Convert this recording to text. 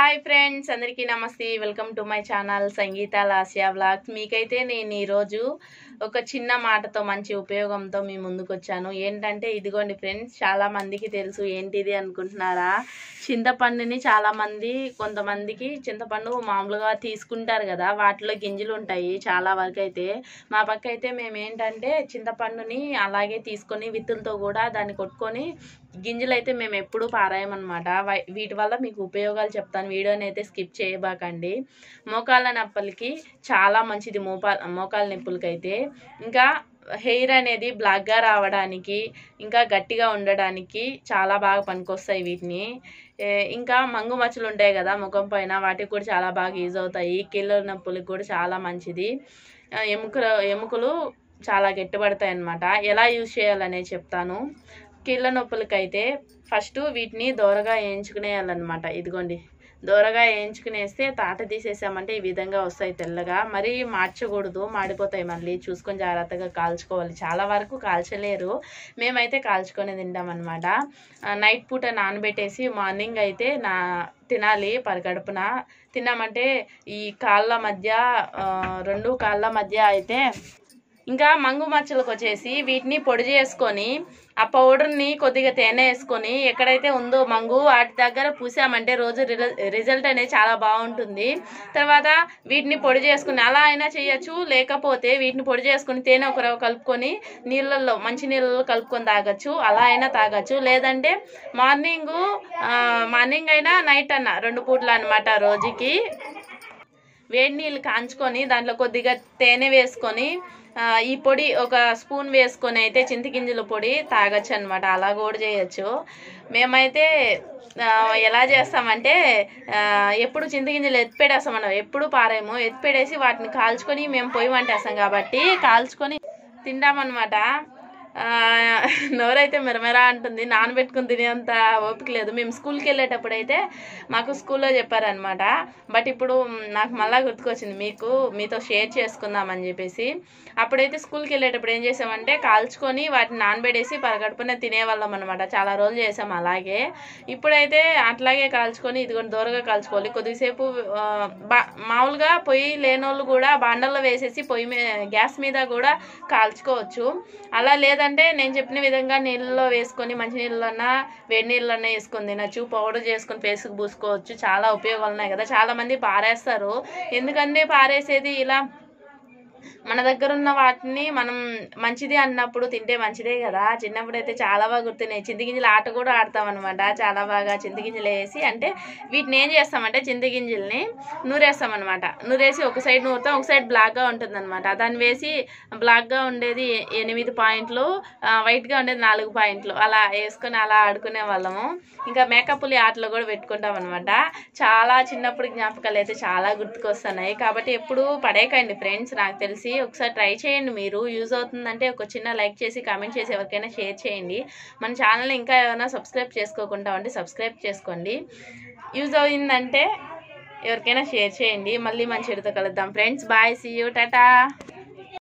Hi friends, అందరికీ నమస్తే. Welcome to my channel Sangeetha Lasya vlogs. మీకైతే నేను ఈరోజు ఒక చిన్న మాటతో మంచి ఉపయోగంతో మీ ముందుకు వచ్చాను. ఏంటంటే ఇదిగోండి ఫ్రెండ్స్, చాలా మందికి తెలుసు ఏంటిది అనుకుంటున్నారా? చింతపండుని కొంతమందికి చింతపండు మామూలుగా తీసుకుంటారు కదా, వాటిలో గింజలు ఉంటాయి చాలా వరకు. అయితే మా పక్క అయితే మేము ఏంటంటే చింతపండుని అలాగే తీసుకొని విత్తులతో కూడా దాన్ని కొట్టుకొని గింజలు అయితే మేము ఎప్పుడూ పారాయమన్నమాట. వీటి వల్ల మీకు ఉపయోగాలు చెప్తాను, వీడియోని అయితే స్కిప్ చేయబాకండి. మోకాళ్ళ నొప్పులకి చాలా మంచిది, మోకాళ్ళ నొప్పులకైతే. ఇంకా హెయిర్ అనేది బ్లాక్గా రావడానికి, ఇంకా గట్టిగా ఉండడానికి చాలా బాగా పనికొస్తాయి వీటిని. ఇంకా మంగు మచ్చలు ఉంటాయి కదా ముఖం పైన, వాటికి కూడా చాలా బాగా యూజ్ అవుతాయి. కీళ్ళ నొప్పులకు కూడా చాలా మంచిది. ఎముకలు చాలా గట్టిపడతాయి అన్నమాట. ఎలా యూజ్ చేయాలనేది చెప్తాను. కీళ్ళ నొప్పులకైతే ఫస్ట్ వీటిని దోరగా వేయించుకునేయాలన్నమాట. ఇదిగోండి, దోరగా వేయించుకునేస్తే తాట తీసేసామంటే ఈ విధంగా వస్తాయి తెల్లగా. మరీ మార్చకూడదు, మాడిపోతాయి. మళ్ళీ చూసుకొని జాగ్రత్తగా కాల్చుకోవాలి. చాలా వరకు కాల్చలేరు, మేమైతే కాల్చుకొని తింటామన్నమాట. నైట్ పూట నానబెట్టేసి మార్నింగ్ అయితే తినాలి. పరిగడుపున తిన్నామంటే ఈ కాళ్ళ మధ్య, రెండు కాళ్ళ మధ్య అయితే. ఇంకా మంగు మచ్చలకు వచ్చేసి వీటిని పొడి చేసుకొని ఆ పౌడర్ని కొద్దిగా తేనె వేసుకొని ఎక్కడైతే ఉందో మంగు వాటి దగ్గర పూసామంటే రోజు రిజల్ట్ అనేది చాలా బాగుంటుంది. తర్వాత వీటిని పొడి చేసుకుని అలా అయినా చేయొచ్చు, లేకపోతే వీటిని పొడి చేసుకుని తేనె ఒక రవ్వ కలుపుకొని నీళ్ళల్లో, మంచి నీళ్ళలో కలుపుకొని తాగొచ్చు. అలా అయినా తాగొచ్చు. లేదంటే మార్నింగ్ అయినా నైట్ అన్నా, 2 పూట్ల అనమాట. రోజుకి వేడి నీళ్ళు కాంచుకొని దాంట్లో కొద్దిగా తేనె వేసుకొని ఈ పొడి ఒక స్పూన్ వేసుకొని అయితే చింతగింజల పొడి తాగొచ్చు అనమాట. అలా కూడా చేయొచ్చు. మేమైతే ఎలా చేస్తామంటే ఎప్పుడు చింతగింజలు ఎత్తిపెడేస్తాం, మనం ఎప్పుడు పారేమో. ఎత్తిపెడేసి వాటిని కాల్చుకొని మేము పొయ్యి వంటేస్తాం కాబట్టి కాల్చుకొని తింటామన్నమాట. నోరైతే మెరమెరా అంటుంది. నానబెట్టుకుని తినేంత ఓపిక లేదు. మేము స్కూల్కి వెళ్ళేటప్పుడు అయితే మాకు స్కూల్లో చెప్పారనమాట. బట్ ఇప్పుడు నాకు మళ్ళీ గుర్తుకొచ్చింది మీతో షేర్ చేసుకుందామని చెప్పేసి. అప్పుడైతే స్కూల్కి వెళ్ళేటప్పుడు ఏం చేసామంటే కాల్చుకొని వాటిని నానబెట్టేసి పరగడుపునే తినేవాళ్ళం అనమాట. చాలా రోజులు చేసాం అలాగే. ఇప్పుడైతే అట్లాగే కాల్చుకొని ఇదిగోండి దూరగా కాల్చుకోవాలి. కొద్దిసేపు మామూలుగా పొయ్యి లేనోళ్ళు కూడా బాండల్లో వేసేసి గ్యాస్ మీద కూడా కాల్చుకోవచ్చు. అలా లేదంటే నేను చెప్పిన విధంగా నీళ్ళలో వేసుకొని, మంచి నీళ్ళన్నా వేడి నీళ్ళన్నా వేసుకొని తినచ్చు. పౌడర్ చేసుకొని ఫేస్కి పూసుకోవచ్చు. చాలా ఉపయోగాలు ఉన్నాయి కదా. చాలా మంది పారేస్తారు. ఎందుకంటే పారేసేది ఇలా మన దగ్గర ఉన్న వాటిని మనం మంచిది అన్నప్పుడు తింటే మంచిదే కదా. చిన్నప్పుడు అయితే చాలా బాగా గుర్తున్నాయి. చింతగింజలు ఆట కూడా ఆడతాం అనమాట. చాలా బాగా చింతగింజలు వేసి, అంటే వీటిని ఏం చేస్తామంటే చింతగింజల్ని నూరేస్తాం అనమాట. నూరేసి ఒక సైడ్ నూరుతాం, ఒక సైడ్ బ్లాక్గా ఉంటుంది అనమాట. దాన్ని వేసి బ్లాక్గా ఉండేది 8 పాయింట్లు, వైట్గా ఉండేది 4 పాయింట్లు అలా వేసుకొని అలా ఆడుకునే వాళ్ళము. ఇంకా మేకప్లు ఆటలో కూడా పెట్టుకుంటాం అనమాట. చాలా చిన్నప్పుడు జ్ఞాపకాలు అయితే చాలా గుర్తుకొస్తున్నాయి. కాబట్టి ఎప్పుడు పడేయకండి ఫ్రెండ్స్. నాకు తెలిసి ఒకసారి ట్రై చేయండి. మీరు యూజ్ అవుతుందంటే ఒక చిన్న లైక్ చేసి, కామెంట్ చేసి ఎవరికైనా షేర్ చేయండి. మన ఛానల్ని ఇంకా ఏమైనా సబ్స్క్రైబ్ చేసుకోకుండా ఉంటే సబ్స్క్రైబ్ చేసుకోండి. యూజ్ అయిందంటే ఎవరికైనా షేర్ చేయండి. మళ్ళీ మంచి వీడియోతో కలుద్దాం friends. Bye, see you, Tata.